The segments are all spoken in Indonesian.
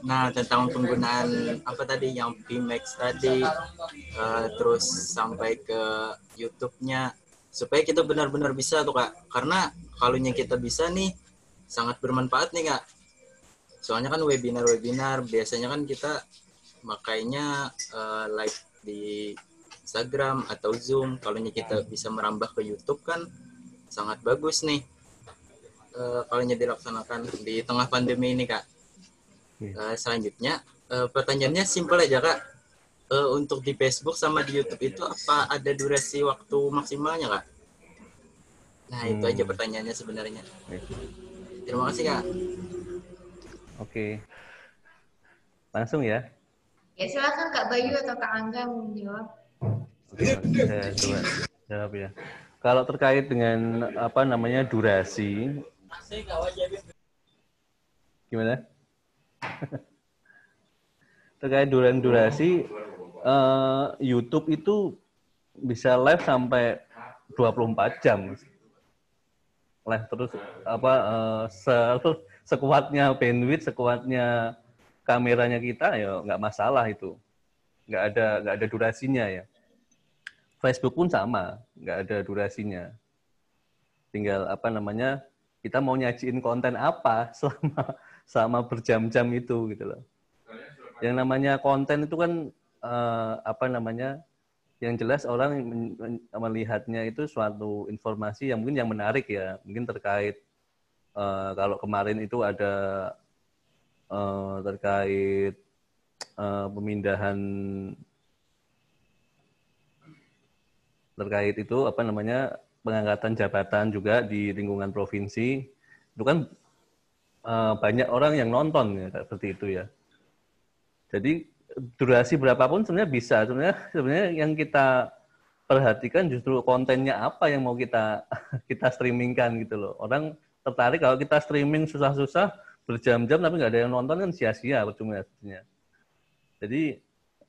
Nah, tentang penggunaan apa tadi yang Vmax tadi, terus sampai ke YouTube-nya, supaya kita benar-benar bisa tuh Kak. Karena kalau kita bisa nih, sangat bermanfaat nih Kak. Soalnya kan webinar-webinar, biasanya kan kita makanya live di Instagram atau Zoom. Kalau kita bisa merambah ke YouTube kan sangat bagus nih. Kalau dilaksanakan di tengah pandemi ini Kak. Selanjutnya pertanyaannya simpel aja Kak. Untuk di Facebook sama di YouTube itu apa ada durasi waktu maksimalnya Kak? Nah itu aja pertanyaannya sebenarnya. Terima kasih Kak. Oke. Langsung ya. Ya silakan Kak Bayu atau Kak Angga mau menjawab. Oke, saya coba jawab ya. Kalau terkait dengan apa namanya durasi, gimana? Terkait durasi, YouTube itu bisa live sampai 24 jam. Live terus apa sekuatnya bandwidth, sekuatnya kameranya kita ya nggak masalah itu. Nggak ada durasinya ya. Facebook pun sama, nggak ada durasinya. Tinggal apa namanya, kita mau nyajiin konten apa selama berjam-jam itu gitu loh. Yang namanya konten itu kan apa namanya, yang jelas orang melihatnya itu suatu informasi yang mungkin yang menarik ya, mungkin terkait kalau kemarin itu ada terkait pemindahan terkait itu apa namanya pengangkatan jabatan juga di lingkungan provinsi, itu kan banyak orang yang nonton ya seperti itu ya. Jadi durasi berapapun sebenarnya bisa. Sebenarnya yang kita perhatikan justru kontennya apa yang mau kita streamingkan gitu loh. Orang tertarik kalau kita streaming susah-susah berjam-jam tapi nggak ada yang nonton kan sia-sia percuma sebenarnya. Jadi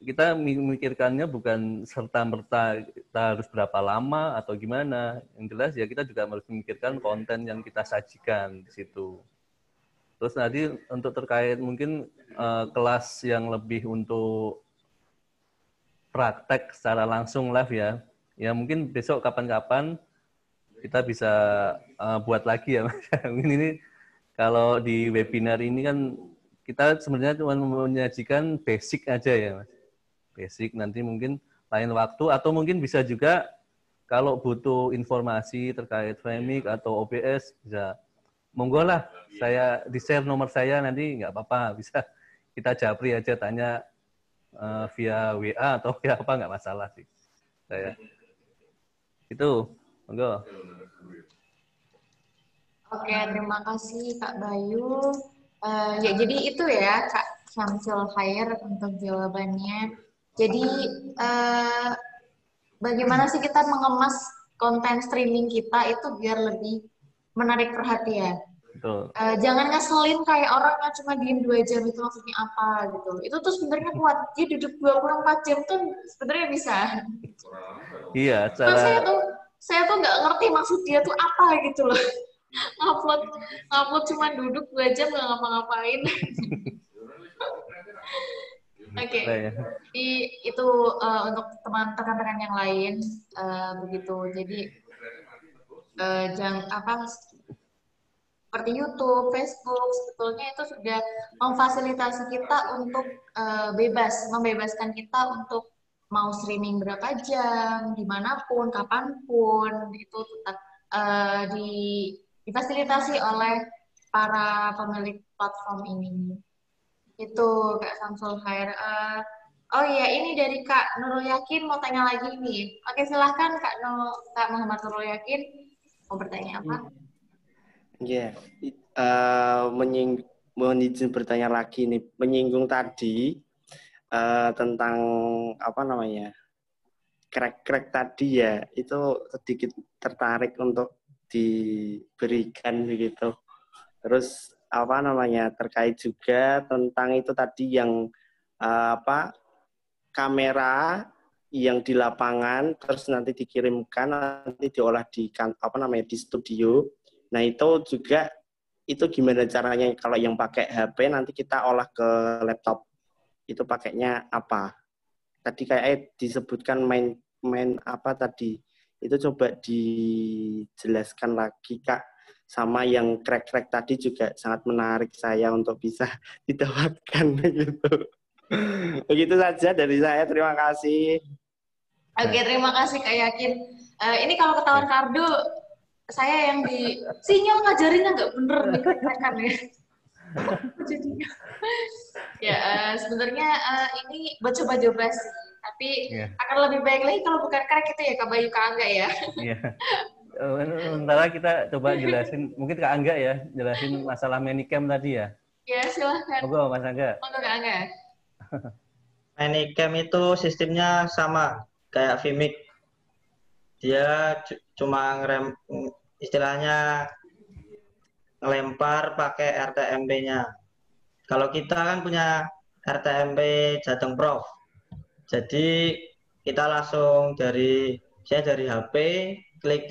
kita memikirkannya bukan serta-merta kita harus berapa lama atau gimana. Yang jelas ya kita juga harus memikirkan konten yang kita sajikan di situ. Terus nanti untuk terkait mungkin kelas yang lebih untuk praktek secara langsung live ya. Ya mungkin besok kapan-kapan kita bisa buat lagi ya Mas. Mungkin ini kalau di webinar ini kan kita sebenarnya cuma menyajikan basic aja ya Mas. Basic, nanti mungkin lain waktu atau mungkin bisa juga kalau butuh informasi terkait Framing atau OBS bisa monggo lah, saya di-share nomor saya nanti nggak apa-apa, bisa kita japri aja tanya via WA atau via apa nggak masalah sih. Saya itu monggo. Oke, terima kasih Kak Bayu. Ya jadi itu ya Kak Syamsul Khair untuk jawabannya. Jadi bagaimana sih kita mengemas konten streaming kita itu biar lebih menarik perhatian. Betul. Jangan ngeselin kayak orang yang cuma diem 2 jam itu maksudnya apa gitu. Itu tuh sebenarnya kuat. Dia duduk 24 jam tuh sebenarnya bisa. Iya, Cuma saya tuh nggak ngerti maksud dia tuh apa gitu loh. Ngupload cuma duduk 2 jam nggak ngapa-ngapain. Oke. Jadi itu untuk teman-teman yang lain begitu. Jadi jangan apa seperti YouTube, Facebook sebetulnya itu sudah memfasilitasi kita untuk membebaskan kita untuk mau streaming berapa jam, dimanapun, kapanpun, itu tetap difasilitasi oleh para pemilik platform ini. Itu Kak Samsul Khair. Oh iya, ini dari Kak Nurul Yakin mau tanya lagi nih. Oke, silahkan Kak Muhammad Nurul Yakin mau bertanya apa? Ya, mohon izin bertanya lagi nih, menyinggung tadi tentang apa namanya crack tadi ya, itu sedikit tertarik untuk diberikan begitu. Terus apa namanya terkait juga tentang itu tadi yang apa kamera yang di lapangan terus nanti dikirimkan nanti diolah di apa namanya di studio. Nah itu juga itu gimana caranya kalau yang pakai HP nanti kita olah ke laptop. Itu pakainya apa? Tadi kayak disebutkan main apa tadi? Itu coba dijelaskan lagi, Kak. Sama yang crack-crack tadi juga sangat menarik saya untuk bisa didapatkan gitu. Begitu saja dari saya. Terima kasih. Oke, terima kasih Kak Yakin. Ini kalau ketahuan Kardo, saya yang di sinyal ngajarinnya nggak bener nih, kan ya. Jadinya. Ya, sebenarnya ini buat coba-coba sih. Tapi akan lebih baik lagi kalau bukan crack itu ya Kak Bayu, Kak Angga ya. Iya. Sementara kita coba jelasin, mungkin Kak Angga ya, jelasin masalah Manicam tadi ya. Ya, silahkan. Monggo Mas Angga. Monggo Kak Angga. Manicam itu sistemnya sama kayak Vimic. Dia cuma istilahnya ngelempar pakai RTMP-nya. Kalau kita kan punya RTMP Jateng Prof. Jadi kita langsung dari HP, klik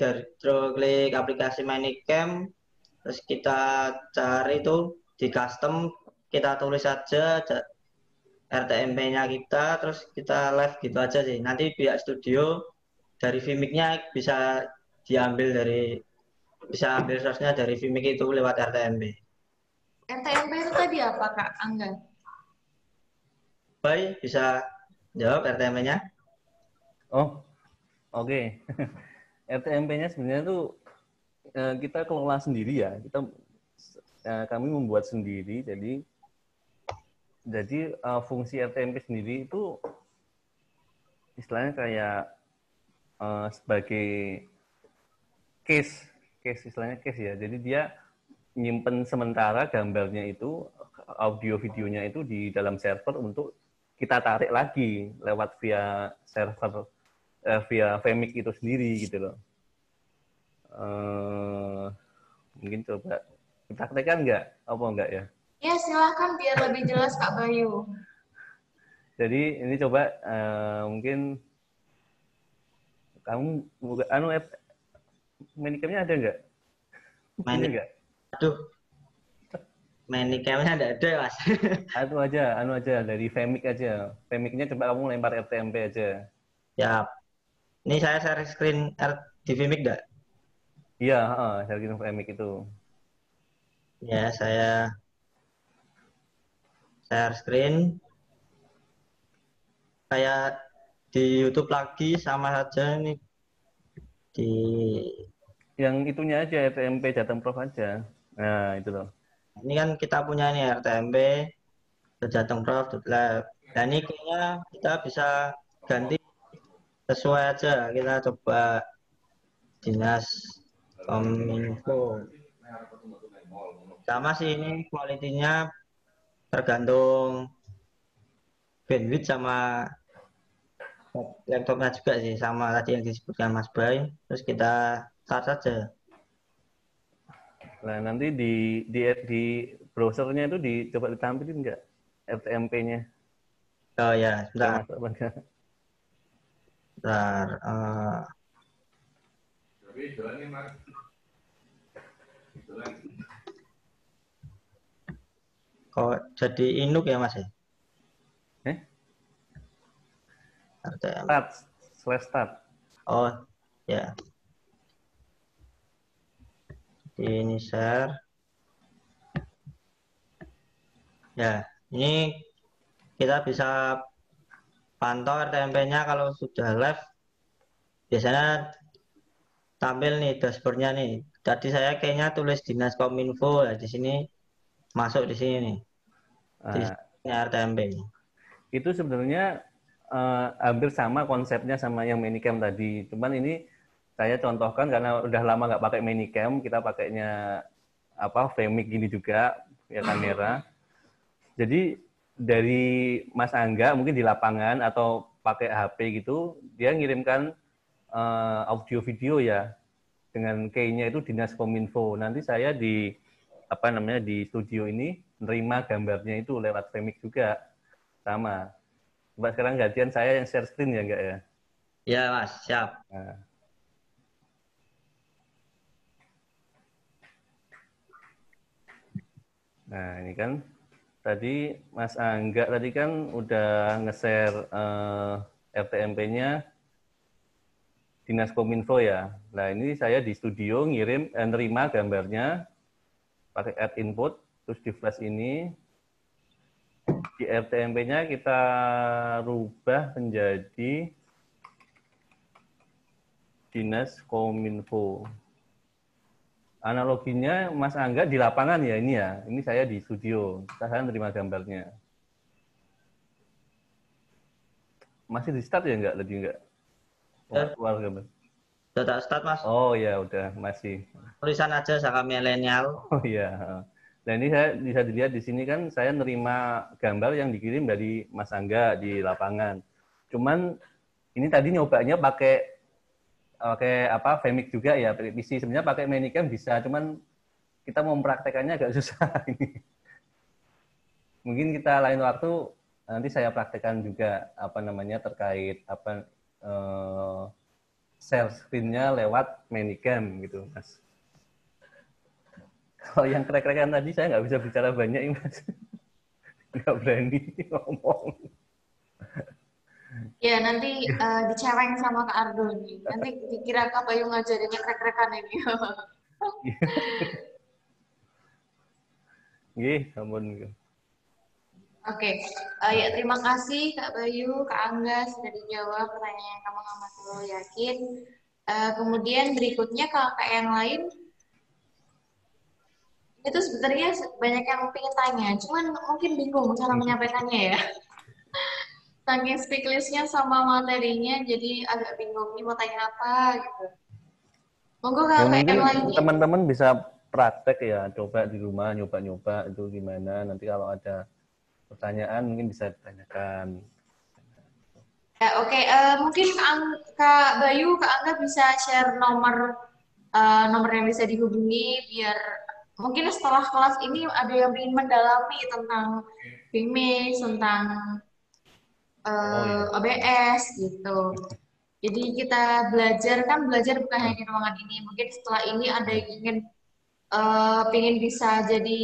aplikasi Manicam, terus kita cari itu di custom, kita tulis saja RTMP-nya kita, terus kita live gitu aja sih. Nanti pihak studio dari Vimic-nya bisa ambil source-nya dari Vimic itu lewat RTMP. RTMP itu tadi apa Kak Angga? Baik, bisa jawab RTMP-nya? Oh, oke. RTMP-nya sebenarnya tuh kita kelola sendiri ya. Kami membuat sendiri. Jadi fungsi RTMP sendiri itu istilahnya kayak sebagai case istilahnya case ya. Jadi dia nyimpen sementara gambarnya itu, audio videonya itu di dalam server untuk kita tarik lagi lewat via server via Vimic itu sendiri gitu loh. Mungkin coba dipraktekkan nggak? Apa enggak ya? Ya, silakan biar lebih jelas Kak Bayu. Jadi ini coba mungkin kamu Manicam-nya ada nggak? Nggak? Aduh, Manicam-nya ada Mas. Anu aja dari Vimic aja. Vimic-nya coba kamu lempar RTMP aja. Ya, ini saya share screen di Vimic nggak? Iya, share screen Vimic itu. Ya, saya share screen. Kayak di YouTube lagi sama saja ini di yang itunya aja RTMP Jateng Prof aja. Nah, itu loh. Ini kan kita punya nih RTMP Jateng Prof. Nah, ini kayaknya kita bisa ganti sesuai aja. Kita coba Dinas Kominfo. Sama sih ini kualitinya tergantung bandwidth sama laptopnya juga sih, sama tadi yang disebutkan Mas Bay. Terus kita start saja. Nah, nanti di browsernya itu coba ditampilin nggak RTMP-nya? Oh ya, sebentar. Bentar. Kok jadi Inuk ya Mas ya? RTMP. Start. Oh ya. Ini share. Ya, ini kita bisa pantau RTMP-nya kalau sudah live. Biasanya tampil nih dashboard-nya nih. Tadi saya kayaknya tulis Dinas Kominfo ya, di sini masuk di sini nih. Di sini RTMP. Itu sebenarnya hampir sama konsepnya sama yang Manicam tadi. Cuman ini saya contohkan karena udah lama nggak pakai Manicam, kita pakainya Vimic gini juga ya kamera. Jadi dari Mas Angga mungkin di lapangan atau pakai HP gitu, dia ngirimkan audio video ya dengan key-nya itu Dinas Kominfo. Nanti saya di studio ini nerima gambarnya itu lewat Vimic juga sama. Coba sekarang gantian saya yang share screen ya enggak ya? Ya Mas, siap. Nah, ini kan tadi Mas Angga tadi kan udah nge-share RTMP-nya Dinas Kominfo ya. Nah, ini saya di studio nerima gambarnya pakai add input, terus di flash ini. Di RTMP-nya kita rubah menjadi Dinas Kominfo. Analoginya Mas Angga di lapangan ya ini ya. Ini saya di studio. Saya terima gambarnya. Masih di start ya enggak tadi enggak? Keluar gambar. Sudah tak start, Mas. Oh ya udah masih. Tulisan aja Saka Milenial. Oh iya. Nah ini saya bisa dilihat di sini kan saya nerima gambar yang dikirim dari Mas Angga di lapangan. Cuman ini tadi nyobanya pakai apa Vmix juga ya, pakai PC. Sebenarnya pakai Manicam bisa, cuman kita mau mempraktekannya agak susah ini. Mungkin kita lain waktu nanti saya praktekkan juga apa namanya terkait apa share screen-nya lewat Manicam gitu, Mas. Kalau yang krek-krekan tadi saya nggak bisa bicara banyak, Mas. Nggak berani ngomong. Ya, nanti dicereng sama Kak Ardo nih. Nanti dikira Kak Bayu ngajarinnya krek-krekan ini. Nggih, ampun. Oke, ya terima kasih Kak Bayu, Kak Angga sudah dijawab pertanyaan kamu amat dulu yakin. Kemudian berikutnya kakak yang lain itu sebenarnya banyak yang pengen tanya, cuman mungkin bingung cara menyampaikannya ya. Saking speak list-nya sama materinya, jadi agak bingung nih mau tanya apa gitu. Monggo Ya, kakak mungkin yang lain. teman-teman bisa praktek ya, coba di rumah nyoba-nyoba itu gimana. Nanti kalau ada pertanyaan mungkin bisa ditanyakan. Ya, oke. Mungkin Kak Bayu, Kak Angga bisa share nomor yang bisa dihubungi biar mungkin setelah kelas ini ada yang ingin mendalami tentang Vmix, tentang OBS gitu. Jadi kita belajar bukan hanya di ruangan ini. Mungkin setelah ini ada yang ingin bisa jadi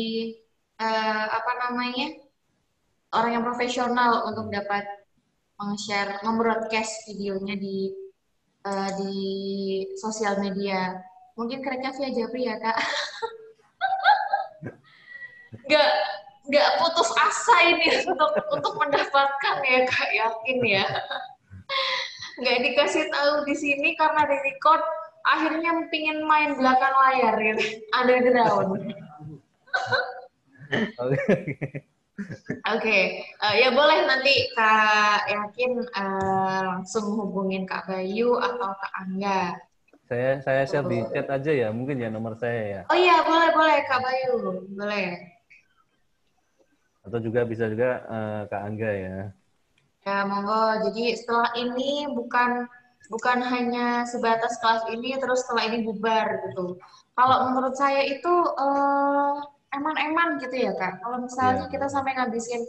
apa namanya orang yang profesional untuk dapat meng-share, membroadcast videonya di sosial media. Mungkin kerennya via Japri ya Kak. Nggak putus asa ini untuk mendapatkan ya Kak, yakin ya. Nggak dikasih tahu di sini karena di record, akhirnya pingin main belakang layar gitu, underground. Oke, ya boleh nanti Kak Yakin langsung hubungin Kak Bayu atau Kak Angga. Saya share di chat aja ya, mungkin ya nomor saya ya. Oh iya, boleh Kak Bayu, boleh. Atau juga bisa juga Kak Angga ya. Ya monggo. Jadi setelah ini bukan hanya sebatas kelas ini, terus setelah ini bubar gitu. Kalau menurut saya itu eman-eman gitu ya Kak. Kalau misalnya kita sampai ngabisin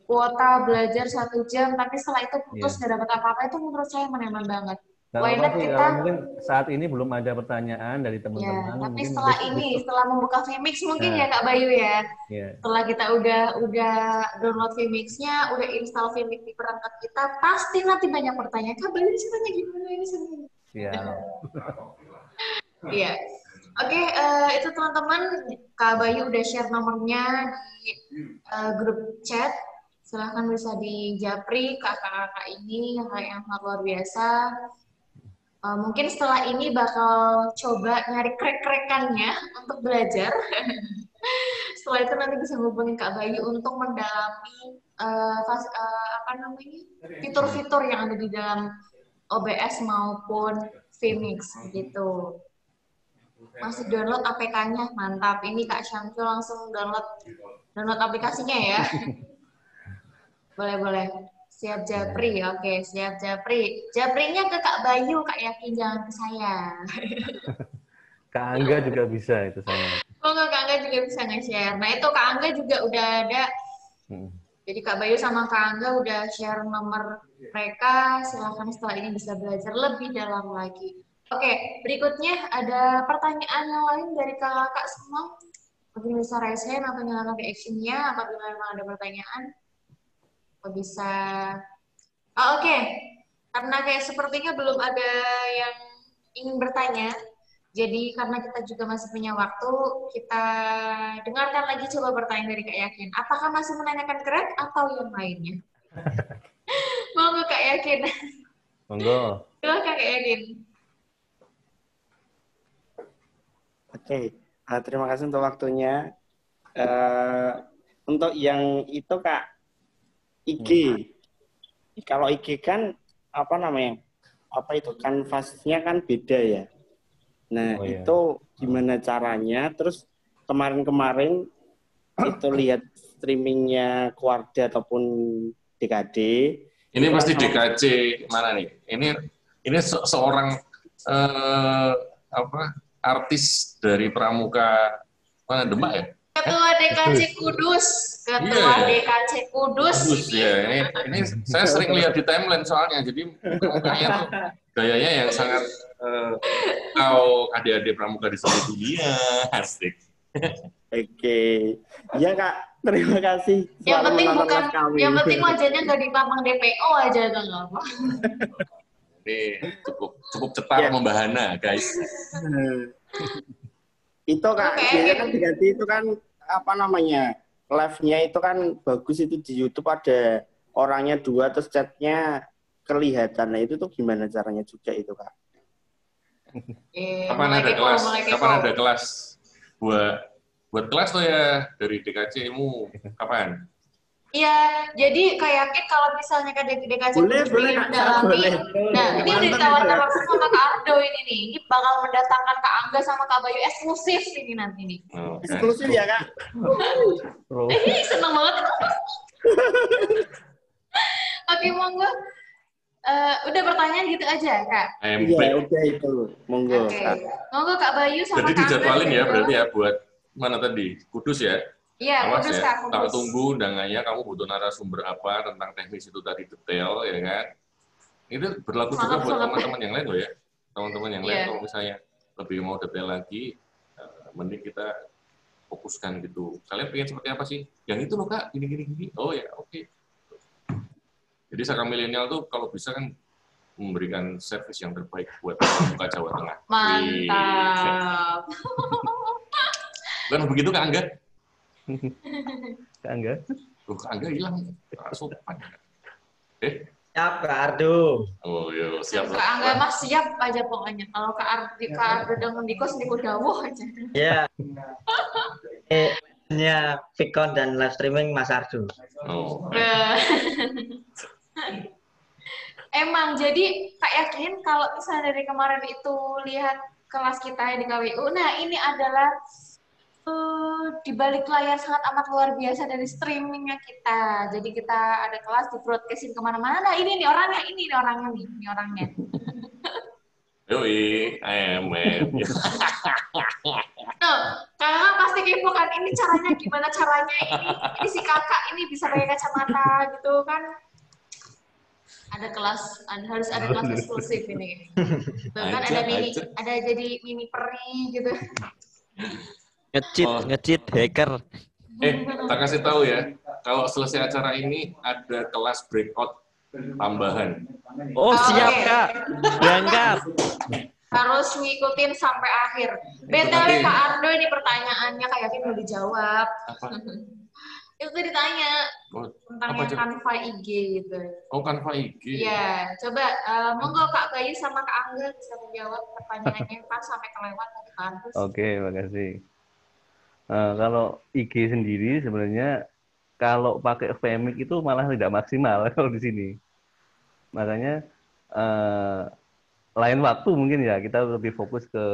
kuota belajar 1 jam, tapi setelah itu putus nggak dapat apa-apa, itu menurut saya eman-eman banget. Why not kita? Kalau mungkin saat ini belum ada pertanyaan dari teman-teman. Ya, tapi setelah membuka Vmix mungkin ya Kak Bayu ya. Setelah kita udah download Vmix-nya, udah install Vmix di perangkat kita, pasti nanti banyak pertanyaan. Kak Bayu caranya gimana ini sebenarnya? Iya. Iya. Oke, itu teman-teman, Kak Bayu udah share nomornya di grup chat. Silahkan bisa di Japri kakak-kakak ini yang sangat luar biasa. Mungkin setelah ini bakal coba nyari krek-krekannya untuk belajar. Setelah itu nanti bisa hubungin Kak Bayu untuk mendalami fitur-fitur yang ada di dalam OBS maupun Vmix gitu. Masih download APK-nya, mantap. Ini Kak Syamsul langsung download aplikasinya ya. Boleh. Siap Japri, oke, siap Japri. Japrinya ke Kak Bayu, Kak Yakin, jangan ke saya. Kak Angga juga bisa itu saya. Oh, Kak Angga juga bisa nge-share. Nah, itu Kak Angga juga udah ada. Jadi Kak Bayu sama Kak Angga udah share nomor mereka. Silahkan setelah ini bisa belajar lebih dalam lagi. Oke, berikutnya ada pertanyaan yang lain dari kakak semua. mungkin bisa raise hand atau nyalakan reaction-nya apabila memang ada pertanyaan. Atau bisa, oke. Karena kayak sepertinya belum ada yang ingin bertanya, jadi karena kita juga masih punya waktu, kita dengarkan lagi coba pertanyaan dari Kak Yakin. Apakah masih menanyakan Greg atau yang lainnya? Monggo Kak Yakin. Monggo. Silakan Kak Yakin. Oke, terima kasih untuk waktunya. Untuk yang itu Kak, IG. Kalau IG kan apa namanya? Apa itu kanvasnya kan beda ya. Nah, Oh, iya. itu gimana caranya? Terus kemarin-kemarin itu lihat streamingnya Keluarga ataupun DKD. Ini itu pasti kan sama- DKC mana nih? Ini seorang artis dari Pramuka mana Demak ya? Ketua DKC Kudus. Ketua Iya. DKC Kudus. Bagus ya. Ini saya sering lihat di timeline soalnya. Jadi mukanya tuh gayanya yang sangat adik-adik Pramuka di seluruh dunia. Asik. Oke. Iya Kak, terima kasih. Yang selalu penting menonton bukan, live kami. yang penting wajahnya nggak dipapang DPO aja tuh nggak apa. Ini cukup cetar Ya. membahana, guys. Itu Kak, Oke. biasanya kan diganti itu kan apa namanya? Live-nya itu kan bagus itu di YouTube ada orangnya 2 terus chat-nya kelihatan. Nah, itu tuh gimana caranya juga itu Kak? Kapan ada kelas? Kapan ada kelas buat kelas tuh ya dari DKC-mu kapan? Iya, jadi Kak Yakin kalau misalnya Kak DKC Boleh, Kudus boleh, ingin Kak. mendalami, Boleh. nah ini udah Mantap ditawarkan itu, Kak. langsung sama Kak Ardo ini nih. Ini bakal mendatangkan Kak Angga sama Kak Bayu eksklusif ini nanti nih. Oh, kan. Eksklusif ya Kak? Bro. Seneng banget. Oke, monggo. Udah pertanyaan gitu aja, Kak. I'm Iya, back. udah itu. Monggo. Oke. Kak. Monggo Kak Bayu sama Jadi Kak Angga. dijadwalin ya jawab. berarti ya buat mana tadi? Kudus ya? Iya, Awas Kudus ya. Kak, Tak Kudus. tunggu undangannya, kamu butuh narasumber apa tentang teknis itu tadi detail ya kan? Itu berlaku juga buat Sangat-sangat. teman-teman yang lain loh ya. Teman-teman yang lain Iya. kalau misalnya lebih mau detail lagi, mending kita fokuskan gitu. Kalian pengen seperti apa sih? Yang itu loh Kak, gini. Oh ya, oke. Jadi Saka Milenial tuh kalau bisa kan memberikan servis yang terbaik buat Pramuka Jawa Tengah. Wih. Mantap. Bukan begitu Kak Angga? Kak Angga? Kak Angga hilang. Sopan. Siap, Kak Ardo. Oh iya, siap. Kak Angga mah siap aja pokoknya. Kalau Kak Ardo dengan Dikos Diko dawuh aja. Ya. Hanya Vicon dan live streaming Mas Ardo. Oh. Emang jadi Kak Yakin kalau misalnya dari kemarin itu lihat kelas kita di KWU, nah ini adalah di balik layar sangat amat luar biasa dari streamingnya kita. Jadi kita ada kelas di broadcastin kemana-mana. Ini nih orangnya, ini orangnya. Yoi, AMM. Tuh, kakak pasti kepo kan, ini caranya gimana caranya, ini si kakak ini bisa pakai kacamata gitu kan. Ada kelas, harus ada kelas eksklusif ini. Tuh kan ada ada jadi mini peri gitu. Nge-cheat hacker. Tak kasih tahu ya, kalau selesai acara ini ada kelas breakout tambahan. Oh, siap Oke. Kak. Berangkat. Harus ngikutin sampai akhir. BTW Kak Ardo ini pertanyaannya kayak Yakin udah dijawab. Apa? Itu ditanya Oh, tentang apa yang coba? Canva IG gitu. Oh, Canva IG. Iya, coba monggo Kak Bayu sama Kak Angga bisa menjawab pertanyaannya kan sampai kelewat tadi kan. Terus Oke, makasih. Kalau IG sendiri sebenarnya kalau pakai Vmix itu malah tidak maksimal kalau di sini. Makanya lain waktu mungkin ya kita lebih fokus ke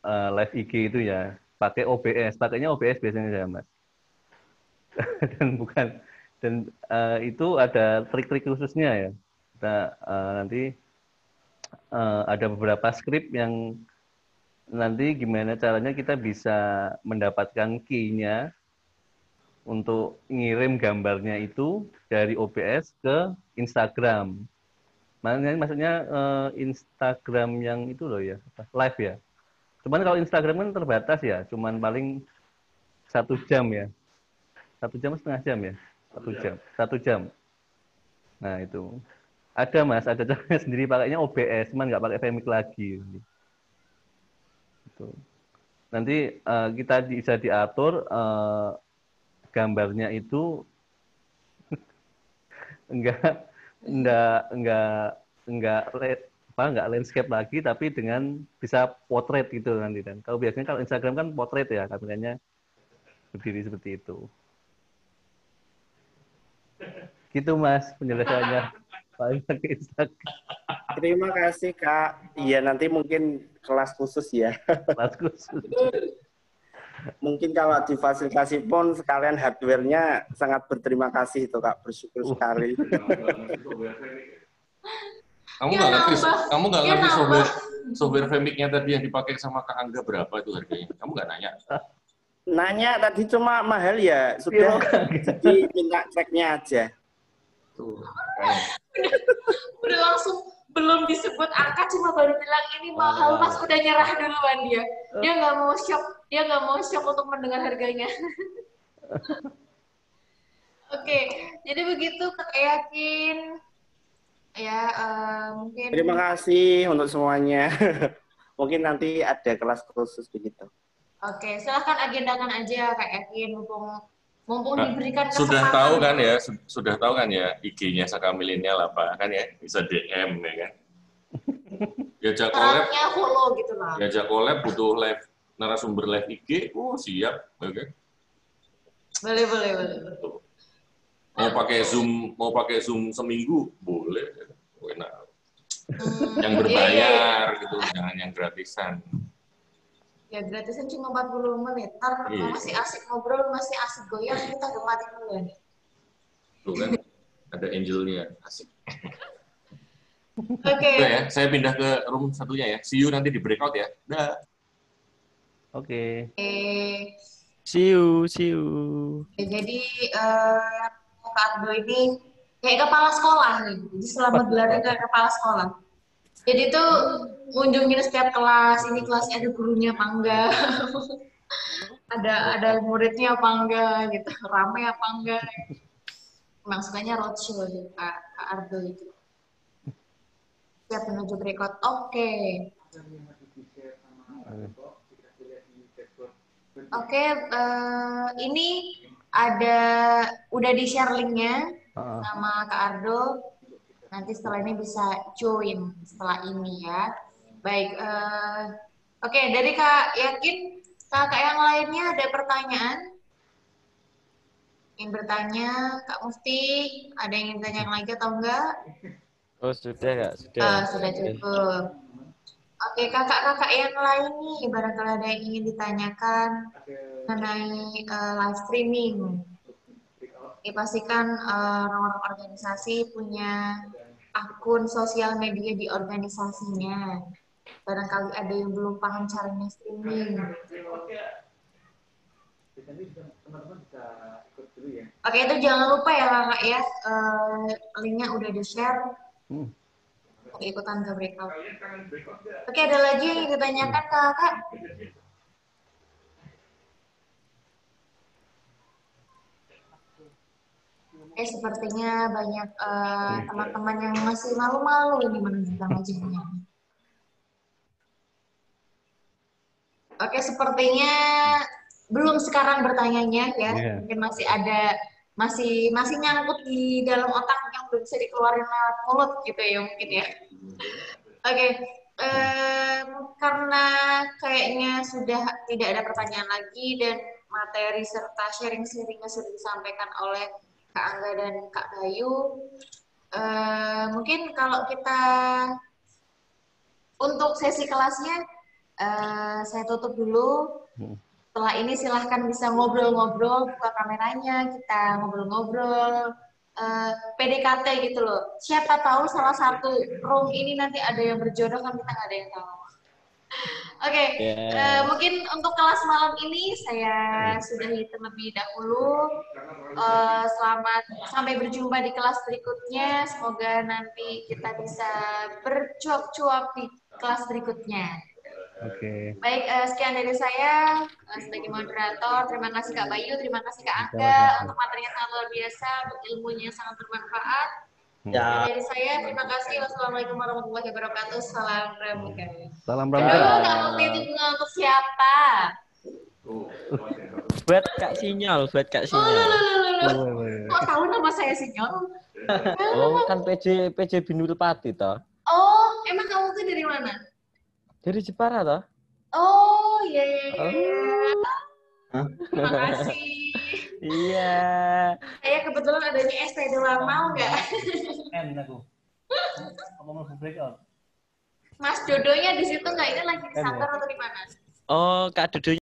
live IG itu ya. Pakai OBS, pakainya OBS biasanya ya Mas. dan itu ada trik-trik khususnya ya. Kita nanti ada beberapa skrip yang nanti gimana caranya kita bisa mendapatkan key-nya untuk ngirim gambarnya itu dari OBS ke Instagram. Maksudnya Instagram yang itu loh ya, live ya. Cuman kalau Instagram kan terbatas ya, cuman paling 1 jam ya. 1 jam, setengah jam ya. 1 jam. 1 jam. Nah itu ada Mas, ada caranya sendiri pakainya OBS, cuman nggak pakai Vmix lagi. Gitu. Nanti kita bisa diatur gambarnya itu enggak landscape lagi, tapi dengan bisa portrait gitu nanti kan. Kalau biasanya kalau Instagram kan portrait ya, kameranya berdiri seperti itu. Gitu Mas penjelasannya. Pak Instagram. Terima kasih Kak. Iya nanti mungkin kelas khusus ya. Kelas khusus. Mungkin kalau difasilitasi pun sekalian hardware-nya sangat berterima kasih itu Kak, bersyukur sekali. Kamu nggak ngerti software Vmix-nya tadi yang dipakai sama Kak Angga berapa itu harganya? Kamu nggak nanya? Nanya tadi cuma mahal ya, sudah jadi minta ceknya aja. Tuh. Udah langsung belum disebut angka, cuma baru bilang ini mahal, Mas udah nyerah duluan dia. Dia nggak mau shock untuk mendengar harganya. Oke, jadi begitu Kak Yakin. Ya, mungkin. Terima kasih untuk semuanya. Mungkin nanti ada kelas khusus begitu. Oke, silahkan agendakan aja Kak Yakin, mumpung diberikan kesempatan. Sudah tahu kan ya IG-nya Saka Milenial apa kan ya, bisa DM ya kan. Diajak collab, follow gitu lah. Diajak collab butuh live narasumber live IG, siap, oke. Okay. Boleh. Mau pakai Zoom seminggu boleh, enak. Yang berbayar gitu, jangan yang gratisan. Ya gratisan cuma 40 menit, masih asik ngobrol, masih asik goyang, kita udah mati duluan. Tuh kan, ada angelnya, asik. Oke. Ya, saya pindah ke room satunya ya. See you nanti di breakout ya. Dah. Oke. See you. Ya, jadi Kak Ardo ini kayak kepala sekolah nih. Jadi selama gelarnya kayak kepala sekolah. Jadi tuh ngunjungin setiap kelas, ini kelasnya ada gurunya apa enggak, ada muridnya apa enggak, gitu, ramai apa enggak. Emang sukanya roadshow gitu, Kak Ardo itu. Siap menuju breakout, oke. Oke, ini udah di-share linknya sama Kak Ardo. Nanti setelah ini bisa join setelah ini ya. Baik, oke, dari Kak Yakin, kakak yang lainnya ada pertanyaan? Ingin bertanya, Kak Mufti, ada yang ingin tanya lagi atau enggak? Oh sudah Kak, sudah. Sudah cukup. Oke, kakak-kakak yang lain nih, barangkali ada yang ingin ditanyakan mengenai live streaming. Pastikan orang-orang organisasi punya akun sosial media di organisasinya. Barangkali ada yang belum paham caranya streaming. Oke, itu jangan lupa ya kakak ya, linknya udah di-share. Ikutan ke breakout. Oke, ada lagi yang ditanyakan kakak? Sepertinya banyak teman-teman yang masih malu-malu ini menunjukkan wajahnya. Oke, sepertinya belum sekarang bertanyanya ya. Mungkin masih ada, masih nyangkut di dalam otak yang belum bisa dikeluarin lewat mulut gitu ya mungkin ya. Oke, karena kayaknya sudah tidak ada pertanyaan lagi dan materi serta sharing-sharingnya sudah disampaikan oleh Kak Angga dan Kak Bayu. Mungkin kalau kita untuk sesi kelasnya saya tutup dulu. Setelah ini silahkan bisa ngobrol-ngobrol, buka kameranya, kita ngobrol-ngobrol, PDKT gitu loh. Siapa tahu salah satu room ini nanti ada yang berjodoh, kan kita nggak ada yang tahu. Oke, mungkin untuk kelas malam ini saya sudahi terlebih dahulu. Selamat sampai berjumpa di kelas berikutnya. Semoga nanti kita bisa bercuap-cuap di kelas berikutnya. Oke. Baik, sekian dari saya sebagai moderator. Terima kasih Kak Bayu, terima kasih Kak Angga untuk materinya sangat luar biasa, untuk ilmunya yang sangat bermanfaat. Ya. Dan dari saya, terima kasih. Wassalamualaikum warahmatullahi wabarakatuh. Salam Pramuka. Salam Aduh, Pramuka. Kak mau titip bunga untuk siapa? Buat Kak Sinyal, buat Kak Oh, Sinyal. kok tahu nama saya Sinyal? Oh, kan PJ Binur Pati toh. Oh, emang kamu tuh dari mana? Dari Jepara toh? Oh, iya. Hah? Terima kasih. Iya. Saya kebetulan adanya ST doang, mau nggak? Aku. Mau breakout. Mas Dodonya di situ nggak? Ini lagi di kantor atau di mana? Oh, Kak Dodo